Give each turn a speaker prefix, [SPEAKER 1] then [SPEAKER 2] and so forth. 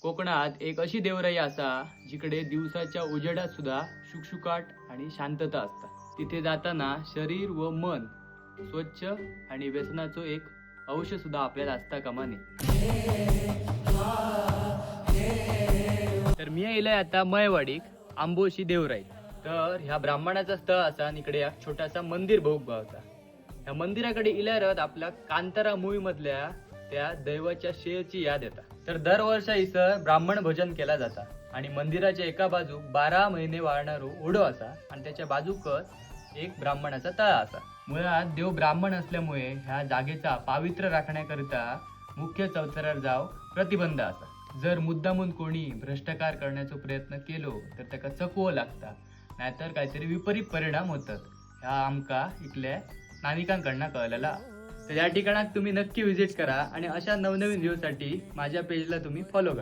[SPEAKER 1] कोकणात एक अशी देवराई असा जिकडे दिवसाच्या उजेडात सुद्धा शुकशुकाट आणि शांतता असता. तिथे जाताना शरीर व मन स्वच्छ आणि व्यसनाचो एक अंश सुद्धा आपल्याला असता कामा नये. तर मी येयलंय आता मयवाडीक आंबोशी देवराई. तर ह्या ब्राह्मणाचा स्थळ असा आणि इकडे एक छोटासा मंदिर बघूक गावता. ह्या मंदिराकडे इल्यारत आपल्या कांतारा मूवी मधल्या त्या दैवाच्या शेची याद येता. तर दरवर्षा इसर ब्राह्मण भजन केला जाता आणि मंदिराच्या एका बाजूक 12 महिने वाळणारो ओढो असा आणि त्याच्या बाजूकच एक ब्राह्मणाचा तळा असा. मुळात देव ब्राह्मण असल्यामुळे ह्या जागेचा पावित्र्य राखण्याकरिता मुख्य चौथऱ्यावर जाव प्रतिबंध असा. जर मुद्दामून कोणी भ्रष्टाचार करण्याचा प्रयत्न केलो तर त्याका चकवो लागता, नाहीतर काहीतरी विपरीत परिणाम होतात. ह्या आमका इथल्या नाविकांकडनं कळलेला. तर या ठिकाणात तुम्ही नक्की व्हिजिट करा आणि अशा नवनवीन व्ह्यूसाठी माझ्या पेजला तुम्ही फॉलो करा.